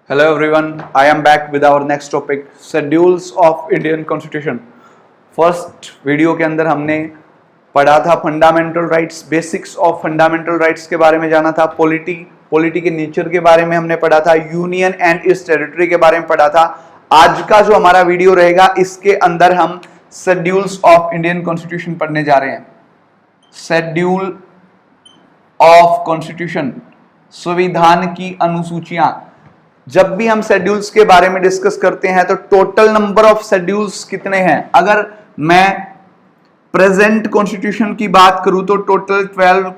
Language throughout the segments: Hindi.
Hello everyone, I am back with our next topic, Schedules of Indian Constitution. First video के अंदर हमने पढ़ा था fundamental rights, basics of fundamental rights के बारे में जाना था, पॉलिटी के नेचर के बारे में हमने पढ़ा था, यूनियन एंड इट्स टेरिटरी के बारे में पढ़ा था। आज का जो हमारा वीडियो रहेगा इसके अंदर हम शेड्यूल्स ऑफ इंडियन कॉन्स्टिट्यूशन पढ़ने जा रहे हैं। शेड्यूल ऑफ कॉन्स्टिट्यूशन, संविधान की अनुसूचियां। जब भी हम शेड्यूल्स के बारे में डिस्कस करते हैं तो टोटल नंबर ऑफ शेड्यूल्स कितने हैं। अगर मैं प्रेजेंट कॉन्स्टिट्यूशन की बात करूं तो टोटल 12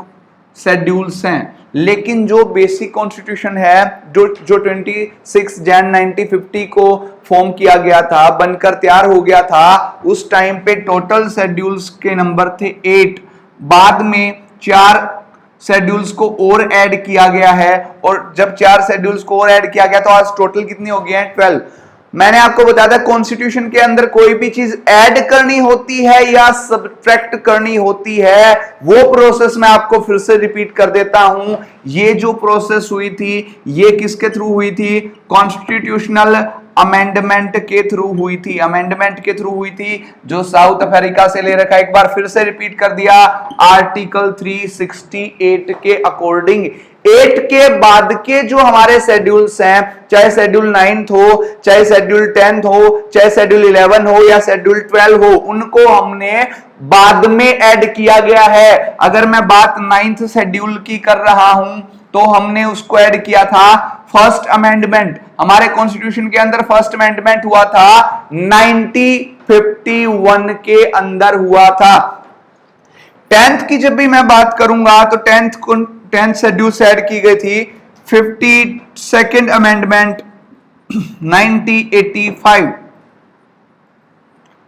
शेड्यूल्स हैं, लेकिन जो बेसिक कॉन्स्टिट्यूशन है जो 26 जन 1950 को फॉर्म किया गया था, बनकर तैयार हो गया था, उस टाइम पे टोटल शेड्यूल्स के नंबर थे 8। बाद में 4 शेड्यूल्स को और ऐड किया गया है, और जब 4 शेड्यूल्स को और ऐड किया गया तो आज टोटल कितनी हो गई है 12। मैंने आपको बताया था कॉन्स्टिट्यूशन के अंदर कोई भी चीज ऐड करनी होती है या सब्ट्रैक्ट करनी होती है, वो प्रोसेस मैं आपको फिर से रिपीट कर देता हूं। ये जो प्रोसेस हुई थी ये किसके थ्रू हुई थी? कॉन्स्टिट्यूशनल अमेंडमेंट के थ्रू हुई थी। अमेंडमेंट के थ्रू हुई थी जो साउथ अफ्रीका से ले रखा, एक बार फिर से रिपीट कर दिया, आर्टिकल 368 के अकॉर्डिंग। 8 के बाद के जो हमारे शेड्यूल्स हैं, चाहे शेड्यूल 9th हो, चाहे शेड्यूल 10th हो, चाहे शेड्यूल 11 हो या शेड्यूल 12 हो, उनको हमने बाद में ऐड किया गया है। अगर मैं बात 9th शेड्यूल की कर रहा हूं तो हमने उसको ऐड किया था फर्स्ट अमेंडमेंट। हमारे कॉन्स्टिट्यूशन के अंदर फर्स्ट अमेंडमेंट हुआ था 1951 के अंदर हुआ था। 10th की जब भी मैं बात करूंगा तो 10th शेड्यूल से ऐड की गई थी 52nd अमेंडमेंट 1985।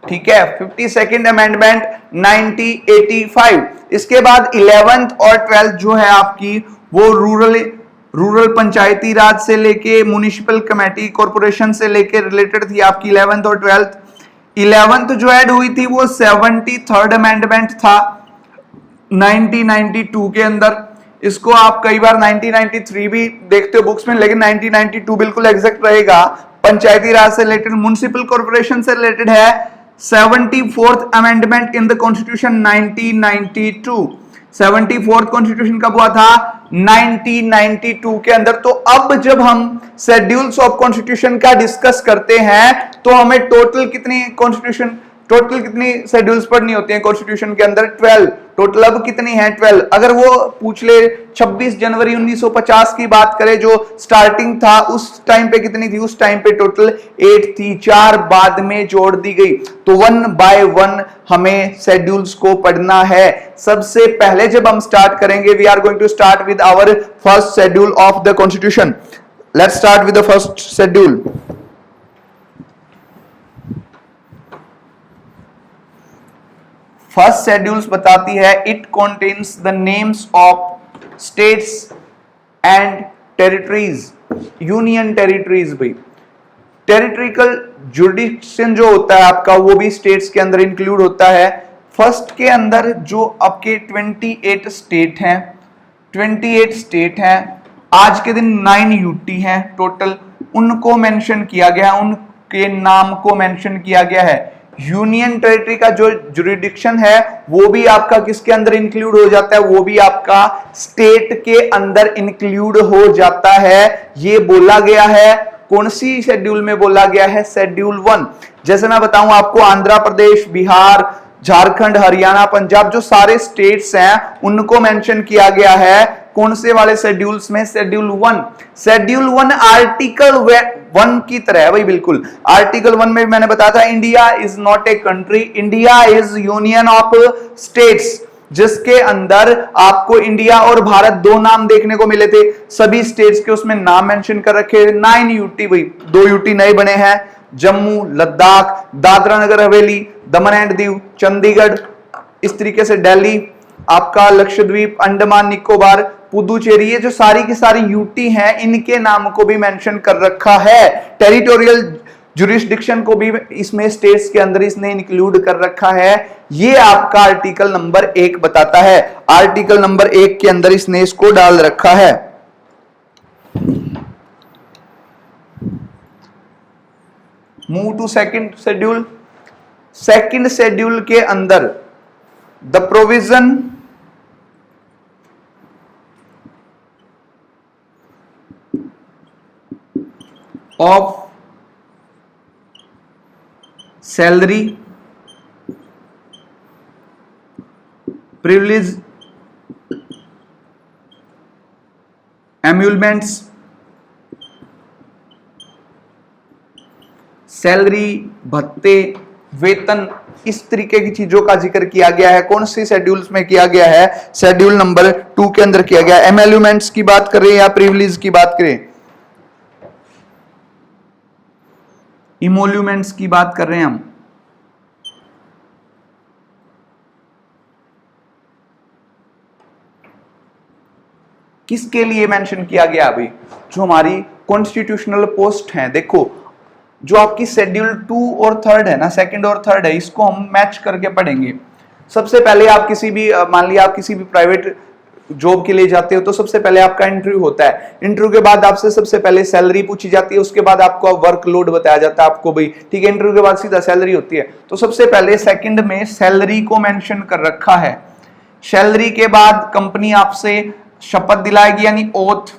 ठीक है, 52nd अमेंडमेंट 1985। इसके बाद 11th और 12th जो है आपकी वो रूरल पंचायती राज से लेके म्युनिसिपल कमेटी कॉर्पोरेशन से लेके रिलेटेड थी आपकी 11th और 12th। 11th जो ऐड हुई थी वो 73rd अमेंडमेंट था 1992 के अंदर। इसको आप कई बार 1993 भी देखते हो बुक्स में, लेकिन 1992 बिल्कुल एग्जैक्ट रहेगा। पंचायती राज से रिलेटेड, म्युनिसिपल कॉर्पोरेशन से रिलेटेड है 74th amendment in the constitution 1992। 74th constitution कब हुआ था? 1992 के अंदर। तो अब जब हम शेड्यूल्स ऑफ कॉन्स्टिट्यूशन का डिस्कस करते हैं तो हमें टोटल कितनी शेड्यूल्स पढ़नी होती हैं कॉन्स्टिट्यूशन के अंदर? 12। टोटल अब कितनी है? 12। अगर वो पूछ ले 26 जनवरी 1950 की बात करें जो स्टार्टिंग था, उस टाइम पे कितनी थी? उस टाइम पे टोटल 8 थी, 4 बाद में जोड़ दी गई। तो 1 बाय 1 हमें शेड्यूल्स को पढ़ना है। सबसे पहले जब हम स्टार्ट करेंगे, we are going to start with our first schedule of the constitution. Let's start with the first schedule. First schedules बताती है it contains the names of states and territories, union territories. भाई टेरिटरिकल जुरिडिक्शन जो होता है आपका वो भी स्टेट्स के अंदर इंक्लूड होता है। फर्स्ट के अंदर जो आपके 28 स्टेट हैं, 28 स्टेट हैं, आज के दिन 9 यूटी हैं टोटल, उनको मेंशन किया गया, उनके नाम को मेंशन किया गया है। यूनियन टेरिटरी का जो जुरिडिक्शन है वो भी आपका किसके अंदर इंक्लूड हो जाता है? वो भी आपका स्टेट के अंदर इंक्लूड हो जाता है। ये बोला गया है कौन सी शेड्यूल में बोला गया है? शेड्यूल 1। जैसे मैं बताऊं आपको, आंध्र प्रदेश, बिहार, झारखंड, हरियाणा, पंजाब, जो सारे स्टेट्स हैं उनको मेंशन किया गया है कौन से वाले शेड्यूल्स में? शेड्यूल 1। शेड्यूल 1 आर्टिकल 1 की तरह है भाई, बिल्कुल। आर्टिकल 1 में मैंने बताया था India is not a country, India is union of states, जिसके अंदर आपको इंडिया और भारत 2 नाम देखने को मिले थे। सभी स्टेट्स के उसमें नाम मेंशन कर रखे। 9 यूटी भाई, 2 यूटी नए बने हैं, जम्मू, लद्दाख, दादरा नगर हवेली, दमन एंड दीव, चंडीगढ़, इस तरीके से दिल्ली, आपका लक्षद्वीप, अंडमान निकोबार, पुदुचेरी, ये जो सारी की सारी यूटी हैं इनके नाम को भी मेंशन कर रखा है। टेरिटोरियल जुरिस्डिक्शन को भी इसमें स्टेट्स के अंदर इसने इंक्लूड कर रखा है। ये आपका आर्टिकल नंबर 1 बताता है। आर्टिकल नंबर 1 के अंदर इसने इसको डाल रखा है। Move to second schedule. Second schedule के अंदर the provision of salary privilege emoluments, salary, भत्ते, वेतन, इस तरीके की चीजों का जिक्र किया गया है। कौन सी शेड्यूल्स में किया गया है? शेड्यूल नंबर 2 के अंदर किया गया है। एम्यूलमेंट्स की बात करें या प्रिविलेज की बात करें? इमोल्यूमेंट्स की बात कर रहे हैं हम। किसके लिए मेंशन किया गया? अभी जो हमारी कॉन्स्टिट्यूशनल पोस्ट हैं, देखो जो आपकी शेड्यूल 2 और 3 है ना, सेकंड और थर्ड है, इसको हम मैच करके पढ़ेंगे। सबसे पहले आप किसी भी, मान लिया आप किसी भी प्राइवेट जॉब के लिए जाते हो तो सबसे पहले आपका इंटरव्यू होता है। इंटरव्यू के बाद आपसे सबसे पहले सैलरी पूछी जाती है, उसके बाद आपको वर्कलोड बताया जाता है आपको भाई, ठीक है। इंटरव्यू के बाद सीधा सैलरी होती है। तो सबसे पहले सेकंड में सैलरी को मेंशन कर रखा है। सैलरी के बाद कंपनी आपसे शपथ दिलाएगी यानी ओथ।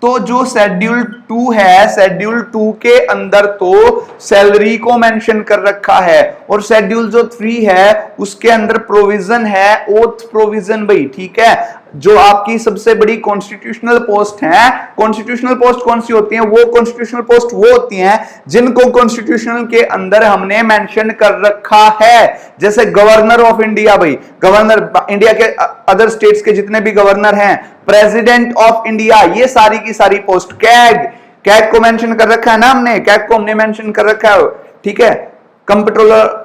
तो जो शेड्यूल 2 है, शेड्यूल 2 के अंदर तो सैलरी को मेंशन कर रखा है, और शेड्यूल जो 3 है उसके अंदर प्रोविजन है ओथ प्रोविजन भाई, ठीक है। जो आपकी सबसे बड़ी कॉन्स्टिट्यूशनल पोस्ट है, कॉन्स्टिट्यूशनल पोस्ट कौन सी होती है? वो कॉन्स्टिट्यूशनल पोस्ट वो होती हैं जिनको कॉन्स्टिट्यूशनल के अंदर हमने मेंशन कर रखा है। जैसे गवर्नर ऑफ इंडिया भाई, गवर्नर इंडिया के अदर स्टेट्स के जितने भी गवर्नर हैं, प्रेसिडेंट ऑफ इंडिया, ये सारी की सारी पोस्ट। कैग को मेंशन कर रखा है ना हमने, कैग को हमने मेंशन कर रखा है, ठीक है। कंप्ट्रोलर,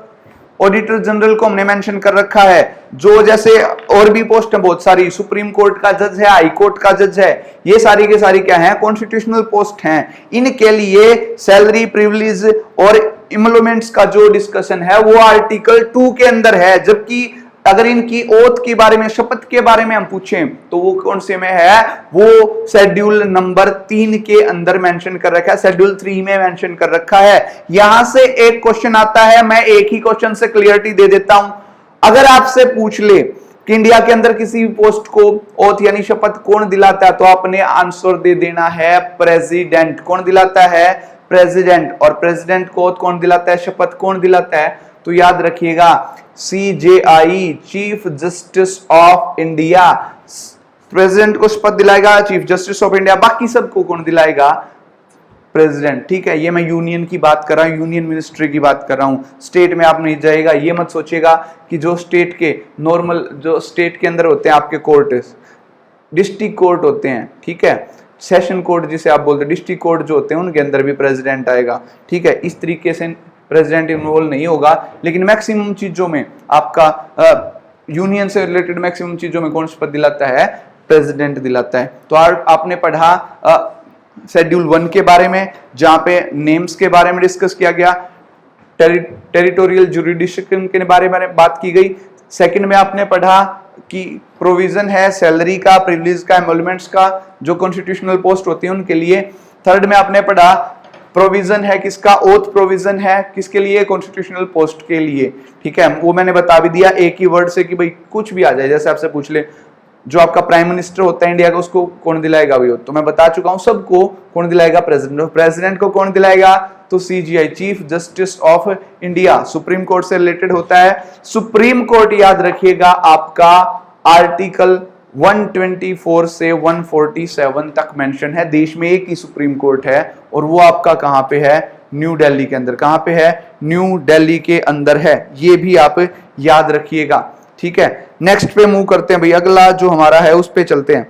ऑडिटर जनरल को हमने मेंशन कर रखा है। जो जैसे और भी पोस्ट है बहुत सारी, सुप्रीम कोर्ट का जज है, हाई कोर्ट का जज है, ये सारी के सारी क्या है? कॉन्स्टिट्यूशनल पोस्ट हैं। इनके लिए सैलरी, प्रिविलेज और इम्प्लॉयमेंट्स का जो डिस्कशन है वो आर्टिकल 2 के अंदर है। जबकि अगर इनकी ओथ के बारे में, शपथ के बारे में हम पूछें तो वो कौन से में है? वो शेड्यूल नंबर 3 के अंदर मेंशन कर रखा है, शेड्यूल 3 में मेंशन कर रखा है। यहां से एक क्वेश्चन आता है, मैं एक ही क्वेश्चन से क्लियरिटी दे देता हूं। अगर आपसे पूछ ले कि इंडिया के अंदर किसी भी पोस्ट को ओथ यानी शपथ कौन दिलाता है, तो आपने आंसर दे देना है प्रेसिडेंट। कौन दिलाता है? प्रेसिडेंट। और प्रेसिडेंट को ओथ कौन दिलाता है? शपथ कौन दिलाता है? तो याद रखिएगा CJI, chief justice of India. President को शपथ दिलाएगा चीफ जस्टिस ऑफ इंडिया, बाकी सबको कौन दिलाएगा? प्रेसिडेंट, ठीक है। ये मैं यूनियन की बात कर रहा हूं, यूनियन मिनिस्ट्री की बात कर रहा हूं। स्टेट में आप नहीं जाएगा, ये मत सोचिएगा कि जो स्टेट के नॉर्मल, जो स्टेट के अंदर होते हैं आपके कोर्ट, डिस्ट्रिक्ट कोर्ट होते हैं, ठीक है, सेशन कोर्ट जिसे आप बोलते हैं, डिस्ट्रिक्ट कोर्ट जो होते हैं उनके अंदर भी प्रेसिडेंट आएगा, ठीक है। इस तरीके से प्रेसिडेंट इन्वॉल्व नहीं होगा, लेकिन मैक्सिमम चीजों में आपका यूनियन से रिलेटेड मैक्सिमम चीजों में कौन शपथ दिलाता है? प्रेसिडेंट दिलाता है। तो आपने पढ़ा शेड्यूल 1 के बारे में, जहां पे नेम्स के बारे में डिस्कस किया गया, टेरिटोरियल जुरिडिक्शन के बारे में बात की गई। सेकंड में आपने पढ़ा कि प्रोविजन है सैलरी का, प्रिविलेज का, एम्प्लॉयमेंट्स का, जो कॉन्स्टिट्यूशनल पोस्ट होती है उनके लिए। थर्ड में आपने पढ़ा प्रोविजन है किसका? ओथ प्रोविजन है किसके लिए? कॉन्स्टिट्यूशनल पोस्ट के लिए, ठीक है। वो मैंने बता भी दिया एक ही वर्ड से कि भाई कुछ भी आ जाए। जैसे आपसे पूछ ले जो आपका प्राइम मिनिस्टर होता है इंडिया का, उसको कौन दिलाएगा भाई? तो मैं बता चुका हूं सबको, कौन दिलाएगा? प्रेसिडेंट। प्रेसिडेंट को कौन दिलाएगा? तो CJI, chief justice of India, supreme court से रिलेटेड होता है। सुप्रीम कोर्ट याद रखिएगा आपका आर्टिकल 124 से 147 तक मेंशन है। देश में एक ही सुप्रीम कोर्ट है और वो आपका कहां पे है? न्यू दिल्ली के अंदर। कहां पे है? न्यू दिल्ली के अंदर है। ये भी आप याद रखिएगा, ठीक है। नेक्स्ट पे मूव करते हैं भाई, अगला जो हमारा है उस पे चलते हैं।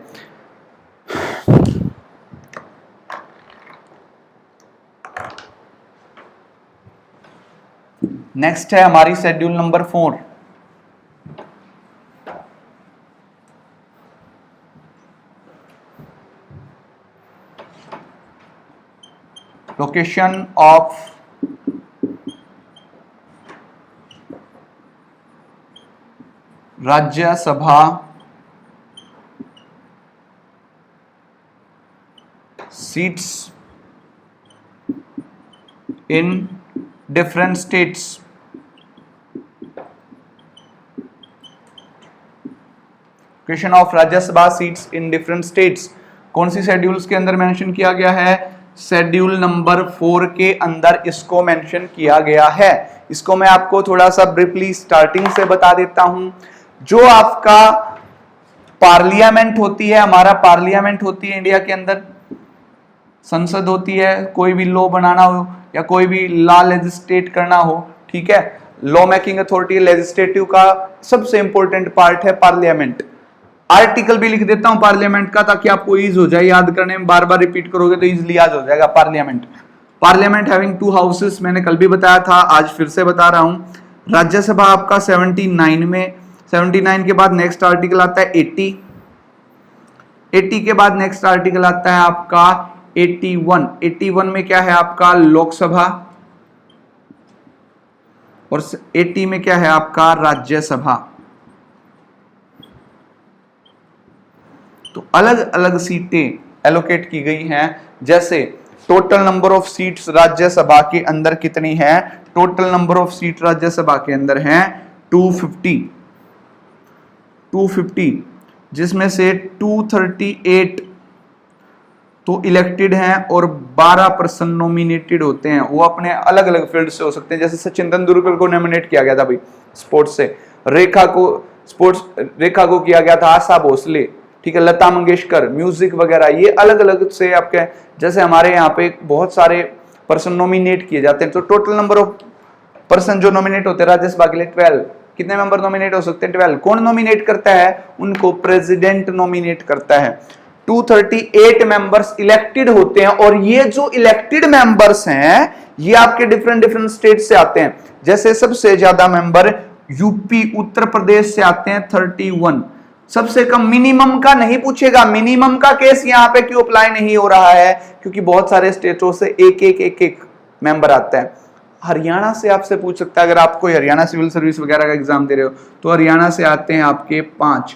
नेक्स्ट है हमारी schedule number 4। Location of Rajya Sabha seats in different states. Question of Rajya Sabha seats in different states कौन सी शेड्यूल्स के अंदर मेंशन किया गया है? शेड्यूल नंबर 4 के अंदर इसको मेंशन किया गया है। इसको मैं आपको थोड़ा सा ब्रीफली स्टार्टिंग से बता देता हूं। जो आपका पार्लियामेंट होती है, हमारा पार्लियामेंट होती है इंडिया के अंदर, संसद होती है, कोई भी लॉ बनाना हो या कोई भी लॉ लेजिस्लेट करना हो, ठीक है, लॉ मेकिंग अथॉरिटी लेजिस्लेटिव का सबसे इंपॉर्टेंट पार्ट है पार्लियामेंट। आर्टिकल भी लिख देता हूं पार्लियामेंट का ताकि आपको इज हो जाए याद करने में, बार बार रिपीट करोगे तो इजिली याद हो जाएगा। पार्लियामेंट हैविंग 2 हाउसेस, मैंने कल भी बताया था, आज फिर से बता रहा हूं। राज्यसभा आपका 79 में, 79 के बाद नेक्स्ट आर्टिकल आता है 80, 80 के बाद नेक्स्ट आर्टिकल आता है आपका 81, 81 में क्या है आपका लोकसभा, और 80 में क्या है आपका राज्यसभा। तो अलग अलग सीटें एलोकेट की गई हैं। जैसे total number of seats Rajya Sabha के अंदर कितनी है? Total number of seat Rajya Sabha के अंदर हैं 250, जिसमें से 238 तो इलेक्टेड हैं और 12% नॉमिनेटेड होते हैं। वो अपने अलग अलग फील्ड से हो सकते हैं। जैसे सचिन तेंदुलकर को नॉमिनेट किया गया था भाई स्पोर्ट्स से, रेखा को किया गया था आशा भोसले, ठीक है, लता मंगेशकर, म्यूजिक वगैरह, ये अलग अलग से आपके, जैसे हमारे यहाँ पे बहुत सारे पर्सन नॉमिनेट किए जाते हैं। तो टोटल नंबर ऑफ पर्सन जो नॉमिनेट होते हैं राज्यसभा के लिए 12। कितने मेंबर नॉमिनेट हो सकते हैं? 12। कौन नॉमिनेट करता है? उनको प्रेसिडेंट नॉमिनेट करता है। 238 मेंबर्स इलेक्टेड होते हैं, और ये जो इलेक्टेड मेंबर्स हैं ये आपके डिफरेंट स्टेट से आते हैं। जैसे सबसे ज्यादा मेंबर यूपी उत्तर प्रदेश से आते हैं 31। सबसे कम, मिनिमम का नहीं पूछेगा, मिनिमम का केस यहां पे क्यों अप्लाई नहीं हो रहा है? क्योंकि बहुत सारे स्टेटों से एक मेंबर आता है। हरियाणा से आपसे पूछ सकता है, अगर आपको हरियाणा सिविल सर्विस वगैरह का एग्जाम दे रहे हो तो हरियाणा से आते हैं आपके 5।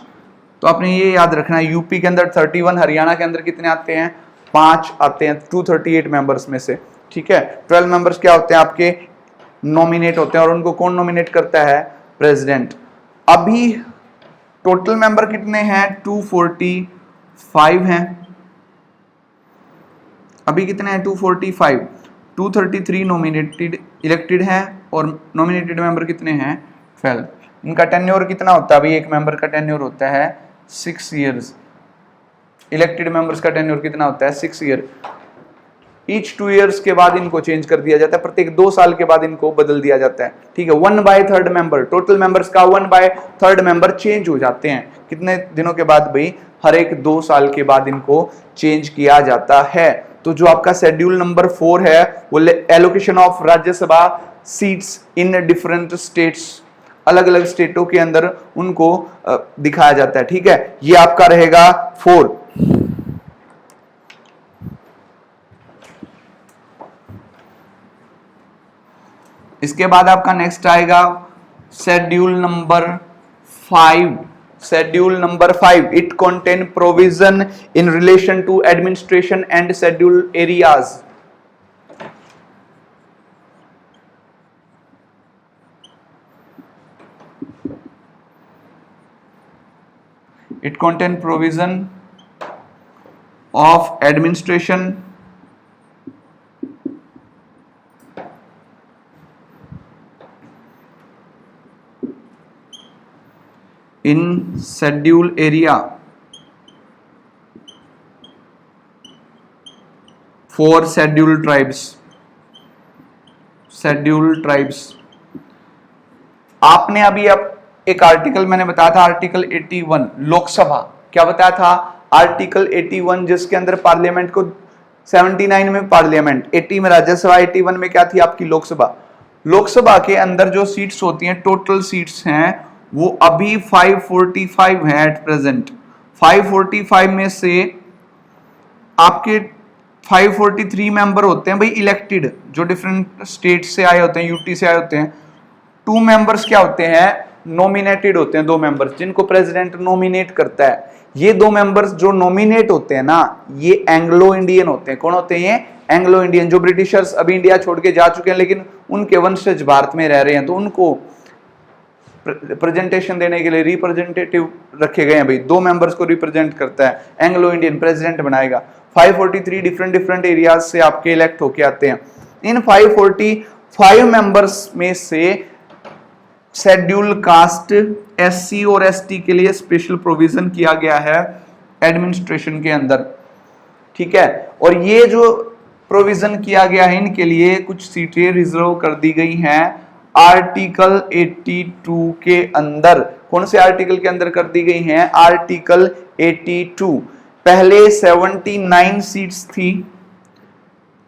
तो आपने ये याद रखना है, यूपी के अंदर 31, हरियाणा के अंदर कितने आते हैं? 5 आते हैं 238 मेंबर्स में से, ठीक है। 12 मेंबर्स क्या होते हैं आपके? नॉमिनेट होते हैं, और उनको कौन नॉमिनेट करता है? प्रेसिडेंट। अभी टोटल मेंबर कितने हैं? 245 हैं। अभी कितने हैं? 245। 233 नॉमिनेटेड इलेक्टेड हैं, और नॉमिनेटेड मेंबर कितने हैं? 12। इनका टेन्योर कितना होता है? अभी एक मेंबर का टेन्योर होता है 6 इयर्स। इलेक्टेड मेंबर्स का टेन्योर कितना होता है? 6 ईयर। ईच 2 इयर्स के बाद इनको चेंज कर दिया जाता है, प्रत्येक 2 साल के बाद इनको बदल दिया जाता है, ठीक है। 1/3 मेंबर, टोटल मेंबर्स का 1/3 मेंबर चेंज हो जाते हैं। कितने दिनों के बाद भाई? हर एक 2 साल के बाद इनको चेंज किया जाता है। तो जो आपका शेड्यूल नंबर 4 है वो allocation of Rajya Sabha seats in different states, अलग अलग स्टेटों के अंदर उनको दिखाया जाता है, ठीक है। ये आपका रहेगा 4। इसके बाद आपका नेक्स्ट आएगा schedule number 5। Schedule number 5, it contain provision in relation to administration and schedule areas. It contain provision of administration in schedule area for scheduled tribes. Scheduled tribes. आपने अभी एक आर्टिकल मैंने बताया था, आर्टिकल 81 लोकसभा, क्या बताया था? आर्टिकल 81 जिसके अंदर पार्लियामेंट को 79 में पार्लियामेंट, 80 में राज्यसभा, 81 में क्या थी आपकी लोकसभा। लोकसभा के अंदर जो सीट्स होती हैं, टोटल सीट्स हैं वो अभी 545 है एट प्रेजेंट। 545 में से आपके 543 मेंबर होते हैं भाई इलेक्टेड, जो डिफरेंट स्टेट से आए होते हैं, यूटी से आए होते हैं। 2 मेंबर्स क्या होते हैं? नॉमिनेटेड होते हैं, 2 मेंबर्स जिनको प्रेसिडेंट नॉमिनेट करता है। ये 2 मेंबर्स जो नॉमिनेट होते हैं ना, ये एंग्लो इंडियन होते हैं। कौन होते हैं? ये एंग्लो इंडियन, जो ब्रिटिशर्स अभी इंडिया छोड़ के जा चुके हैं लेकिन उनके वंशज भारत में रह रहे हैं, तो उनको प्रेजेंटेशन देने के लिए रिप्रेजेंटेटिव रखे गए हैं भाई, 2 मेंबर्स को रिप्रेजेंट करता है, एंग्लो इंडियन प्रेसिडेंट बनाएगा। 543 डिफरेंट एरियाज से आपके इलेक्ट होके आते हैं। इन 545 मेंबर्स में से शेड्यूल कास्ट, एससी और एसटी के लिए स्पेशल प्रोविजन किया गया है एडमिनिस्ट्रेशन के अंदर, ठीक है। और ये जो प्रोविजन किया गया है इनके लिए कुछ सीटें रिजर्व कर दी गई हैं आर्टिकल 82 के अंदर। कौन से आर्टिकल के अंदर कर दी गई हैं? आर्टिकल 82। पहले 79 सीट्स थी,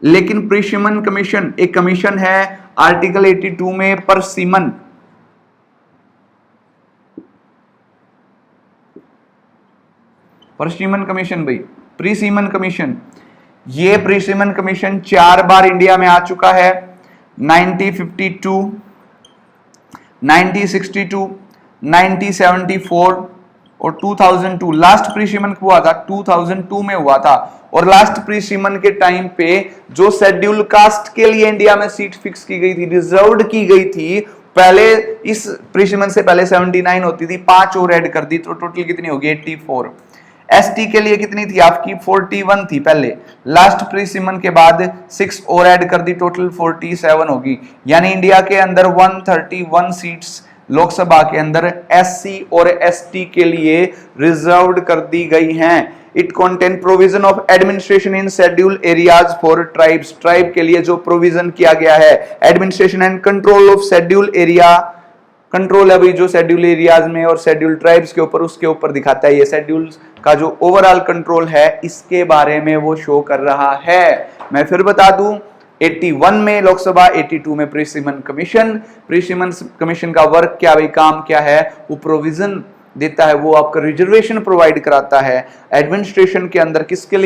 लेकिन प्रिसिमन कमीशन, एक कमीशन है आर्टिकल 82 में, परसिमन कमीशन भाई, प्रीसीमन कमीशन। ये प्रीसीमन कमीशन 4 बार इंडिया में आ चुका है, 1952, 1962, 1974 और 2002। लास्ट प्रीसीमन हुआ था 2002 में हुआ था। और लास्ट प्रीसीमन के टाइम पे जो शेड्यूल कास्ट के लिए इंडिया में सीट फिक्स की गई थी, रिजर्व्ड की गई थी, पहले इस प्रीसीमन से पहले 79 होती थी, 5 और ऐड कर दी तो टोटल कितनी होगी? 84। एसटी के लिए कितनी थी आपकी? 41 थी पहले, लास्ट प्रीसीमन के बाद 6 और ऐड कर दी, टोटल 47 होगी। यानी इंडिया के अंदर 131 सीट्स लोकसभा के अंदर एससी और एसटी के लिए रिजर्व्ड कर दी गई हैं। It contain provision of administration in schedule areas for tribes, tribe के लिए जो प्रोविजन किया गया है, administration and control of schedule area, control अभी जो शेड्यूल एरियाज में और शेड्यूल ट्राइब्स के ऊपर, उसके ऊपर दिखाता है। ये शेड्यूल का जो ओवरऑल कंट्रोल है इसके बारे में वो शो कर रहा है। मैं फिर बता दूं, 81 में लोकसभा, 82 में प्रीसिमन कमीशन का वर्क क्या भाई, काम क्या है? वो प्रोविजन देता है, वो आपका रिजर्वेशन प्रोवाइड कराता है एडमिनिस्ट्रेशन के अंदर। किसके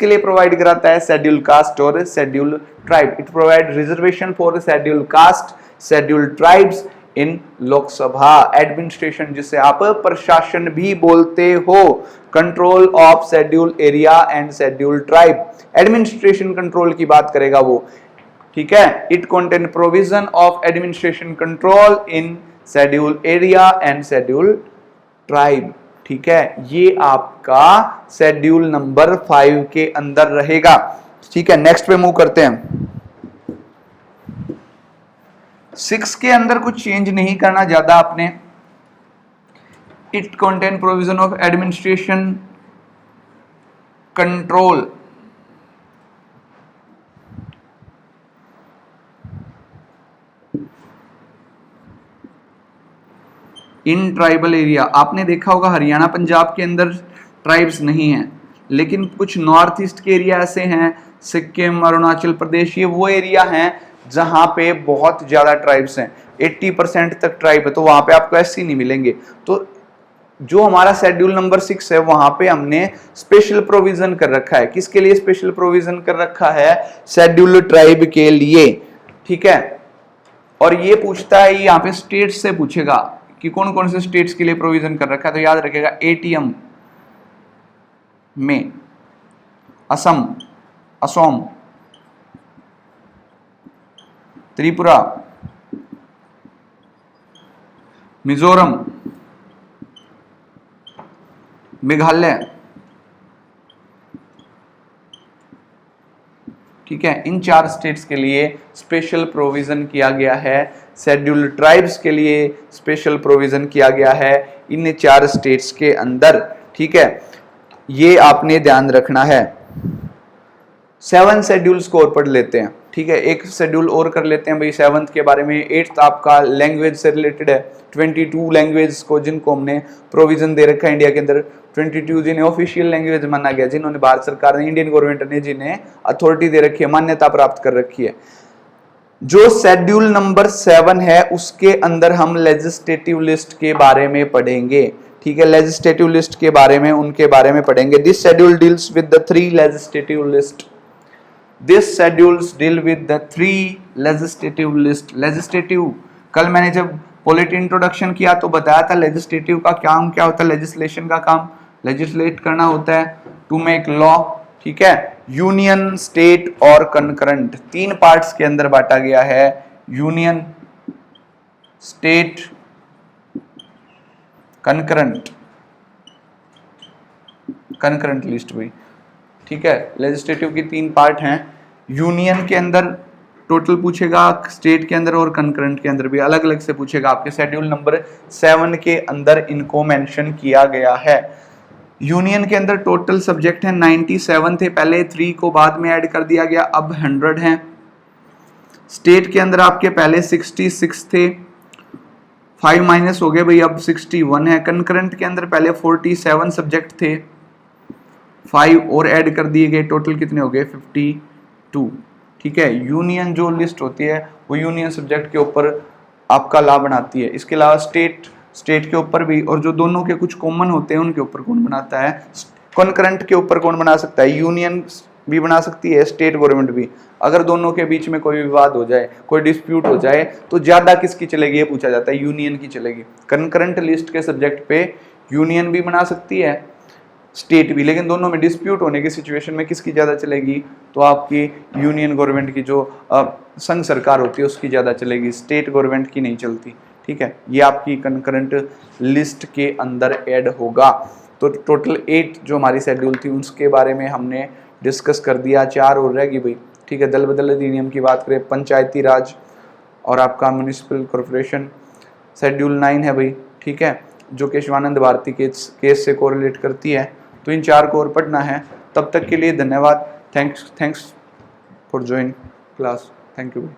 लिए प्रोवाइड कराता है? शेड्यूल कास्ट और schedule tribe. It provide reservation for schedule caste, schedule tribes in Lok Sabha administration, जिसे आप प्रशासन भी बोलते हो। Control of schedule area and schedule tribe, administration control की बात करेगा वो, ठीक है। It contain provision of administration control in schedule area and schedule tribe, ठीक है। ये आपका शेड्यूल नंबर 5 के अंदर रहेगा, ठीक है। नेक्स्ट पे मूव करते हैं। 6 के अंदर कुछ चेंज नहीं करना ज्यादा आपने। It contain provision of administration control in tribal area. आपने देखा होगा हरियाणा पंजाब के अंदर ट्राइब्स नहीं हैं, लेकिन कुछ नॉर्थ ईस्ट के एरिया ऐसे हैं, सिक्किम, अरुणाचल प्रदेश, ये वो एरिया हैं जहां पे बहुत ज्यादा ट्राइब्स हैं, 80% तक ट्राइब है, तो वहां पे आपको एससी नहीं मिलेंगे। तो जो हमारा शेड्यूल नंबर 6 है वहां पे हमने स्पेशल प्रोविजन कर रखा है। किसके लिए स्पेशल प्रोविजन कर रखा है? शेड्यूल ट्राइब के लिए, ठीक है। और ये पूछता है, यहाँ पे स्टेट से पूछेगा कि कौन कौन से स्टेट्स के लिए प्रोविजन कर रखा है, तो याद रखेगा एटीएम में असम, त्रिपुरा, मिजोरम, मेघालय, ठीक है। इन 4 स्टेट्स के लिए स्पेशल प्रोविजन किया गया है, शेड्यूल ट्राइब्स के लिए स्पेशल प्रोविजन किया गया है इन 4 स्टेट्स के अंदर, ठीक है। ये आपने ध्यान रखना है। 7 शेड्यूल्स को और पढ़ लेते हैं, ठीक है। एक शेड्यूल और कर लेते हैं भाई 7th के बारे में। 8th आपका लैंग्वेज से रिलेटेड है, 22 लैंग्वेज को जिनको हमने प्रोविजन दे रखा है इंडिया के अंदर, 22 जिन्हें ऑफिशियल लैंग्वेज माना गया, जिन्होंने भारत सरकार ने, इंडियन गवर्नमेंट ने जिन्हें अथॉरिटी दे रखी है, मान्यता प्राप्त कर रखी है। जो शेड्यूल नंबर 7 है उसके अंदर हम लेजिस्लेटिव लिस्ट के बारे में पढ़ेंगे, ठीक है। लेजिस्लेटिव लिस्ट के बारे में, उनके बारे में पढ़ेंगे। This schedule deals with the 3 legislative list. This schedules deal with the 3 legislative list. Legislative, कल मैंने जब पॉलिटी इंट्रोडक्शन किया तो बताया था लेजिस्लेटिव का क्या होता है। लेजिस्लेशन का काम लेजिस्लेट करना होता है, टू मेक लॉ, ठीक है। यूनियन, स्टेट और कंकरेंट, तीन पार्ट्स के अंदर बांटा गया है। Union, state, concurrent, concurrent list भाई, ठीक है। लेजिस्लेटिव की तीन पार्ट हैं। यूनियन के अंदर टोटल पूछेगा, स्टेट के अंदर और कंकरेंट के अंदर भी अलग अलग से पूछेगा। आपके शेड्यूल नंबर 7 के अंदर इनको मेंशन किया गया है। यूनियन के अंदर टोटल सब्जेक्ट है 97 थे पहले, 3 को बाद में ऐड कर दिया गया, अब 100 हैं। स्टेट के अंदर आपके पहले 66 थे, 5 माइनस हो गए भाई, अब 61 है। कंकरेंट के अंदर पहले 47 सब्जेक्ट थे, 5 और ऐड कर दिए गए, टोटल कितने हो गए 52, ठीक है। यूनियन जो लिस्ट होती है वो यूनियन सब्जेक्ट के ऊपर आपका लॉ बनाती है। इसके अलावा स्टेट के ऊपर भी, और जो दोनों के कुछ कॉमन होते हैं उनके ऊपर कौन बनाता है, कंकरेंट के ऊपर कौन बना सकता है, यूनियन भी बना सकती है, स्टेट गवर्नमेंट भी। अगर दोनों के बीच में कोई विवाद हो जाए, कोई डिस्प्यूट हो जाए, तो ज्यादा किसकी चलेगी ये पूछा जाता है, यूनियन की चलेगी। कंकरेंट लिस्ट के सब्जेक्ट पे यूनियन भी बना सकती है, स्टेट भी, लेकिन दोनों में डिस्प्यूट होने की सिचुएशन में किसकी ज्यादा चलेगी, तो आपकी यूनियन गवर्नमेंट की जो संघ सरकार होती है उसकी ज्यादा चलेगी, स्टेट गवर्नमेंट की नहीं चलती, ठीक है। ये आपकी कंकरेंट लिस्ट के अंदर ऐड होगा। तो टोटल 8 जो हमारी शेड्यूल थी उसके बारे में हमने डिस्कस कर दिया, 4 और रहेगी भाई, ठीक है। दल बदल अधिनियम की बात करें, पंचायती राज और आपका म्युनिसिपल कॉर्पोरेशन, शेड्यूल 9 है भाई, ठीक है, जो कि शिवानंद भारती के केस से कोरिलेट करती है। तो इन 4 को और पढ़ना है। तब तक के लिए धन्यवाद। Thanks for join class. Thank you.